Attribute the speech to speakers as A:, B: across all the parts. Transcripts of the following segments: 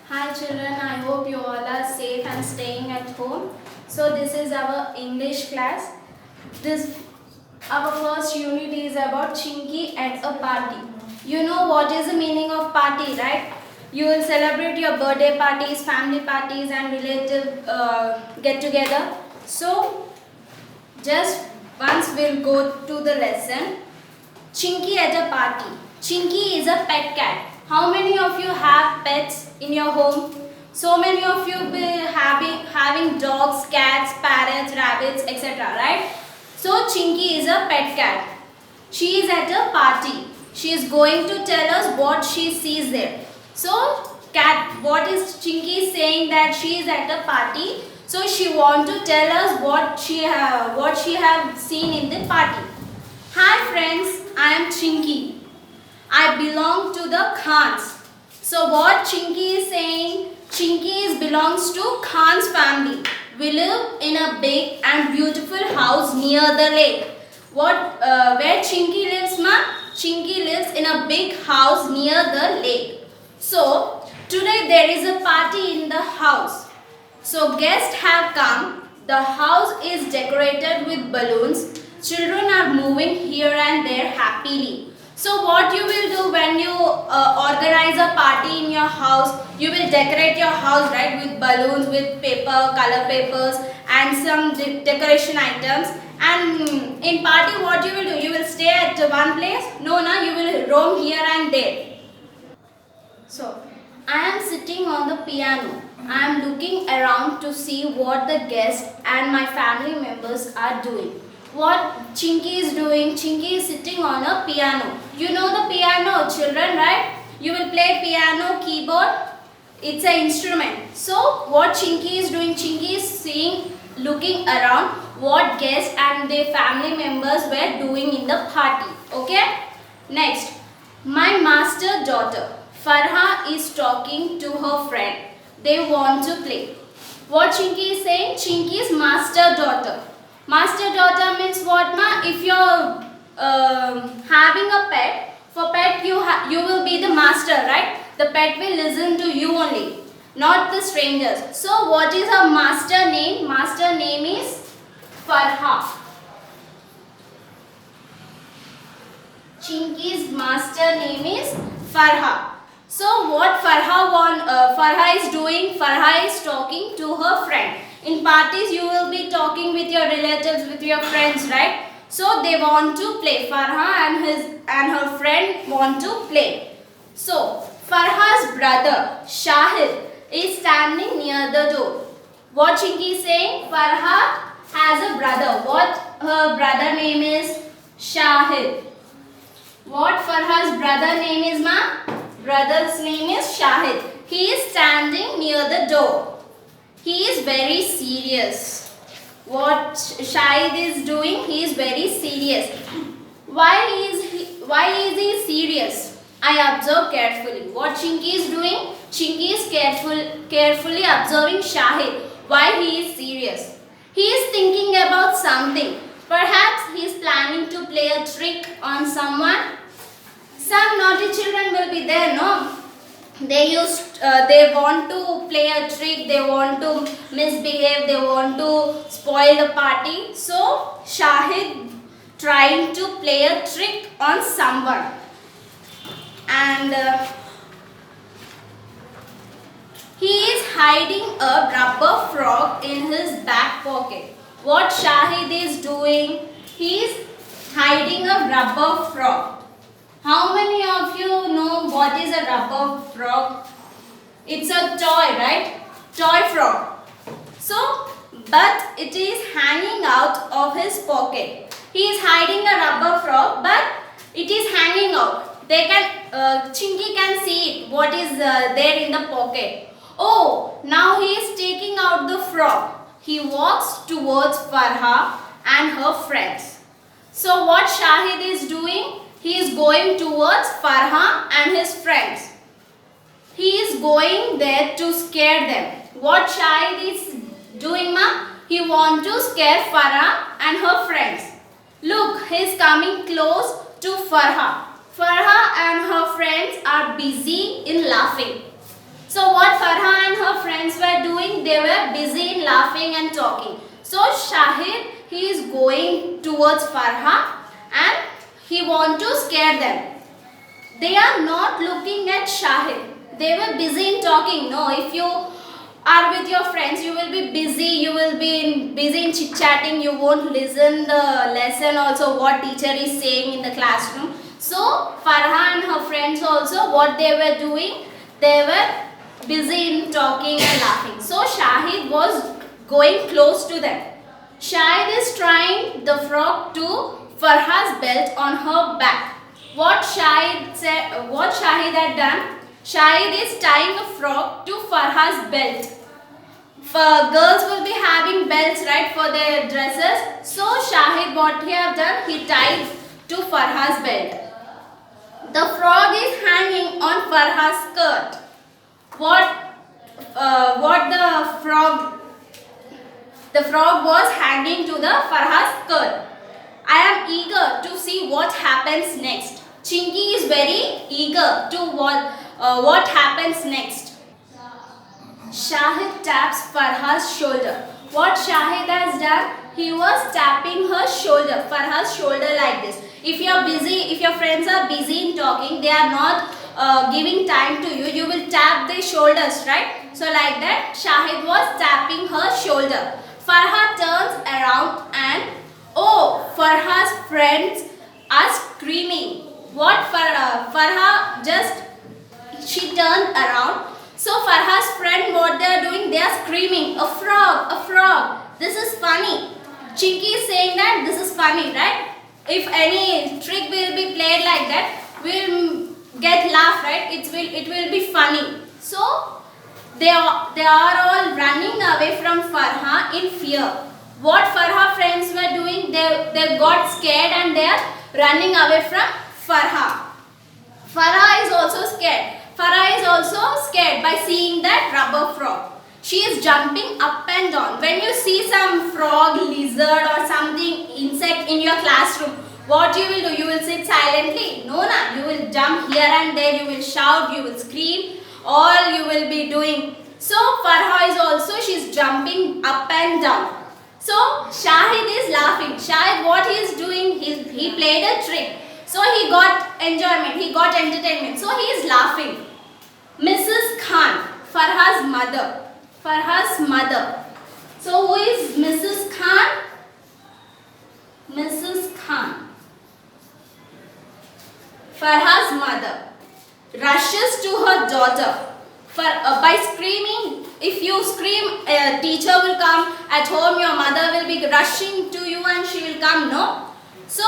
A: Hi children, I hope you all are safe and staying at home. So this is our English class. This our first unit is about Chinky and a party. You know what is the meaning of party, right? You will celebrate your birthday parties, family parties and relative get together. So just once we'll go to the lesson. Chinky at a party. Chinky is a pet cat. How many of you have pets in your home? So many of you be having dogs, cats, parrots, rabbits, etc. Right? So Chinky is a pet cat. She is at a party. She is going to tell us what she sees there. So cat, what is Chinky saying that she is at a party? So she want to tell us what she have seen in the party. Hi friends, I am Chinky. I belong to the Khans. So what Chinky is saying? Chinky belongs to Khan's family. We live in a big and beautiful house near the lake. Where Chinky lives, ma? Chinky lives in a big house near the lake. So today there is a party in the house. So guests have come. The house is decorated with balloons. Children are moving here and there happily. So what you will do when you organize a party in your house, you will decorate your house, right, with balloons, with paper, color papers and some decoration items. And in party what you will do? You will stay at one place? No, you will roam here and there. So, I am sitting on the piano. I am looking around to see what the guests and my family members are doing. What Chinky is doing? Chinky is sitting on a piano. You know the piano, children, right? You will play piano, keyboard. It's an instrument. So, what Chinky is doing? Chinky is seeing, looking around what guests and their family members were doing in the party. Okay? Next, my master daughter. Farha is talking to her friend. They want to play. What Chinky is saying? Chinky's master daughter. Master daughter means what, ma? If you're having a pet, for pet you will be the master, right? The pet will listen to you only, not the strangers. So what is her master name? Master name is Farha. Chinky's master name is Farha. So what Farha is doing? Farha is talking to her friend. In parties you will be talking with your relatives, with your friends, right? So they want to play. Farha and her friend want to play. So Farha's brother Shahid is standing near the door. What Chinky is saying? Farha has a brother. What her brother name is? Shahid. What Farha's brother name is, ma? Brother's name is Shahid. He is standing near the door. He is very serious. What Shahid is doing? He is very serious. Why is he serious? I observe carefully. What Chinky is doing? Chinky is carefully observing Shahid. Why he is serious? He is thinking about something. Perhaps he is planning to play a trick on someone. Some naughty children will be there, no? They want to play a trick, they want to misbehave, they want to spoil the party. So, Shahid trying to play a trick on someone. And he is hiding a rubber frog in his back pocket. What Shahid is doing? He is hiding a rubber frog. How many of you know what is a rubber frog? It's a toy, right? Toy frog. So, but it is hanging out of his pocket. He is hiding a rubber frog, but it is hanging out. Chinky can see it, what is there in the pocket. Oh, now he is taking out the frog. He walks towards Farha and her friends. So, what Shahid is doing? He is going towards Farha and his friends. He is going there to scare them. What Shahid is doing, ma? He wants to scare Farha and her friends. Look, he is coming close to Farha. Farha and her friends are busy in laughing. So what Farha friends were doing? They were busy in laughing and talking. So Shahid, he is going towards Farha and he want to scare them. They are not looking at Shahid. They were busy in talking. No, if you are with your friends, you will be busy. You will be busy in chit-chatting. You won't listen the lesson also what teacher is saying in the classroom. So Farha and her friends also, what they were doing? They were busy in talking and laughing. So Shahid was going close to them. Shahid is trying the frog to Farha's belt on her back. What Shahid had done? Shahid is tying a frog to Farha's belt. Girls will be having belts, right, for their dresses. So Shahid, what he have done? He tied to Farha's belt. The frog is hanging on Farha's skirt. What the frog was hanging to the Farha's skirt. I am eager to see what happens next. Chinky is very eager to what happens next. Shahid taps Farha's shoulder. What Shahid has done? He was tapping her shoulder, Farha's shoulder like this. If you are busy, if your friends are busy in talking, they are not giving time to you, you will tap their shoulders, right? So like that, Shahid was tapping her shoulder. Farha turns around and oh, Farha's friends are screaming. What Farha just, she turned around. So Farha's friend, what they are doing? They are screaming, a frog, a frog. This is funny. Chinky is saying that this is funny, right? If any trick will be played like that, we'll get laugh, right? It will be funny. So they are all running away from Farha in fear. What Farha friends were doing? They got scared and they are running away from Farha. Farha is also scared. Farha is also scared by seeing that rubber frog. She is jumping up and down. When you see some frog, lizard or something insect in your classroom, what you will do? You will sit silently? No, you will jump here and there, you will shout, you will scream, all you will be doing. So Farha is also, she is jumping up and down. So Shahid is laughing. Shahid, what he is doing? He played a trick. So he got enjoyment, he got entertainment. So he is laughing. Mrs. Khan, Farha's mother. Farha's mother. So who is Mrs. Khan? Mrs. Khan. Farha's mother rushes to her daughter. By screaming, if you scream, a teacher will come at home, your mother will be rushing to you and she will come, no? So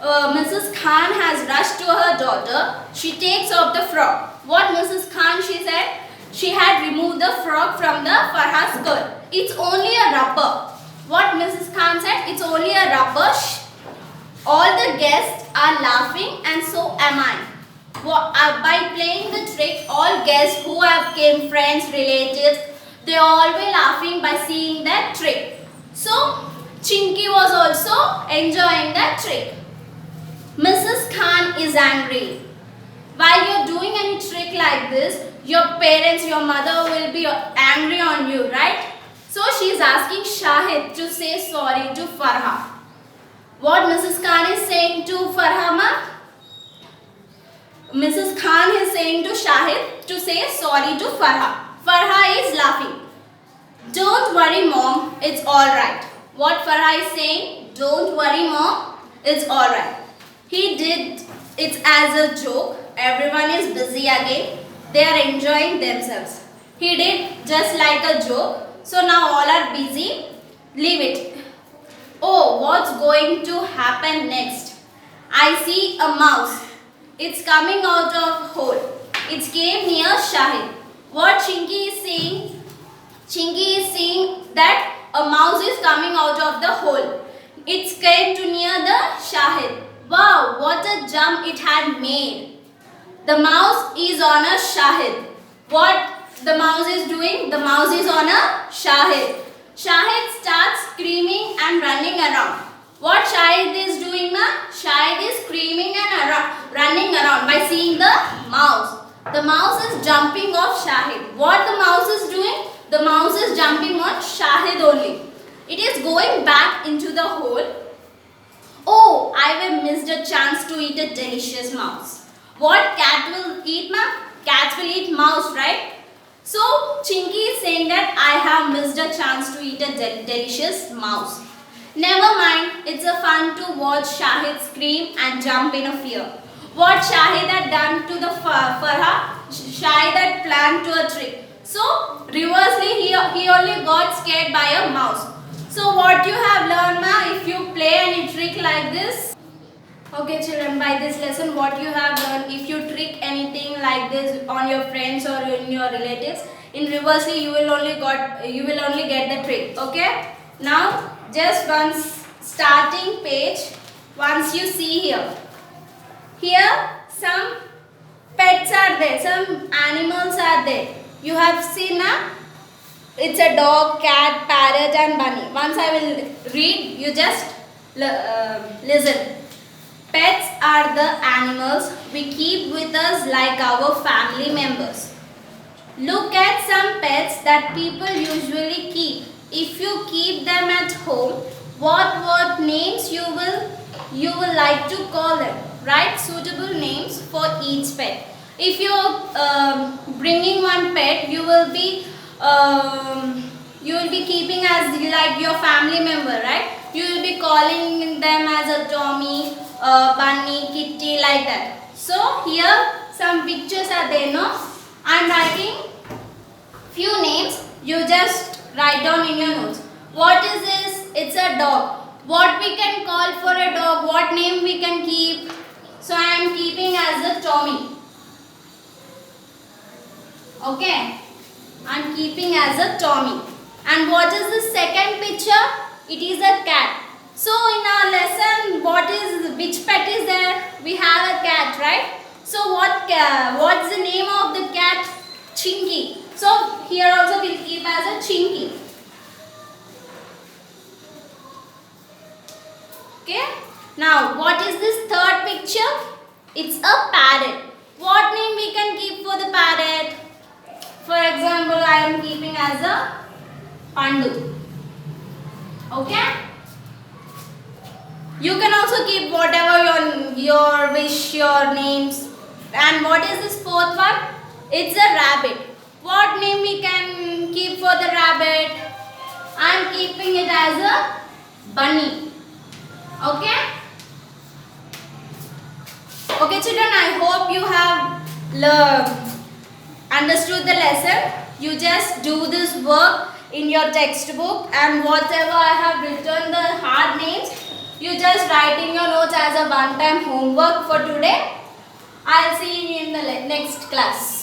A: Mrs. Khan has rushed to her daughter. She takes off the frog. What Mrs. Khan, she said? She had removed the frog from the Farha's skirt. It's only a rubber. What Mrs. Khan said? It's only a rubber. All the guests are laughing and so am I. By playing the trick, all guests who have came, friends, relatives, they all were laughing by seeing that trick. So Chinky was also enjoying that trick. Mrs. Khan is angry. While you are doing any trick like this, your parents, your mother will be angry on you, right? So she is asking Shahid to say sorry to Farha. What Mrs. Khan is saying to Farha, ma? Mrs. Khan is saying to Shahid to say sorry to Farha. Farha is laughing. Don't worry, mom, it's alright. What Farha is saying? Don't worry, mom, it's alright. He did it as a joke. Everyone is busy again. They are enjoying themselves. He did just like a joke. So now all are busy. Leave it. Oh, what's going to happen next? I see a mouse. It's coming out of hole. It came near Shahid. What Chinky is saying? Chinky is saying that a mouse is coming out of the hole. It came to near the Shahid. Wow, what a jump it had made. The mouse is on a Shahid. What the mouse is doing? The mouse is on a Shahid. Shahid starts screaming and running around. What Shahid is doing now? Shahid is screaming and running around by seeing the mouse. The mouse is jumping off Shahid. What the mouse is doing? The mouse is jumping on Shahid only. It is going back into the hole. Oh, I have missed a chance to eat a delicious mouse. What cat will eat, ma'am? Cats will eat mouse, right? So, Chinky is saying that I have missed a chance to eat a delicious mouse. Never mind, it's a fun to watch Shahid scream and jump in a fear. What Shahid had done to the Farha, Shahid had planned to a trick. So, reversely, he only got scared by a mouse. So, what you have learned, ma, if you play any trick like this? Okay children, by this lesson what you have learned, if you trick anything like this on your friends or in your relatives, in reversely you will only get the trick. Okay? Now just once starting page, once you see here some pets are there, some animals are there. You have seen now? It's a dog, cat, parrot and bunny. Once I will read, you just listen. Pets are the animals we keep with us like our family members. Look at some pets that people usually keep. If you keep them at home, what names you will like to call them? Write suitable names for each pet. If you are bringing one pet, you will be keeping as like your family member, right? You will be calling them as a Tommy, Bunny, Kitty, like that. So here some pictures are there, no? I am writing few names. You just write down in your notes. What is this? It's a dog. What we can call for a dog? What name we can keep? So I am keeping as a Tommy. Okay. I am keeping as a Tommy. And what is the second picture? It is a cat. So in our lesson, which pet is there? We have a cat, right? So what's the name of the cat? Chinky. So here also we'll keep as a Chinky. Okay. Now what is this third picture? It's a parrot. What name we can keep for the parrot? For example, I am keeping as a Pandu. Okay. You can also keep whatever your wish, your names. And what is this fourth one? It's a rabbit. What name we can keep for the rabbit? I am keeping it as a bunny. Okay? Okay children, I hope you have understood the lesson. You just do this work in your textbook, and whatever I have written the hard names, you just write in your notes as a one-time homework for today. I'll see you in the next class.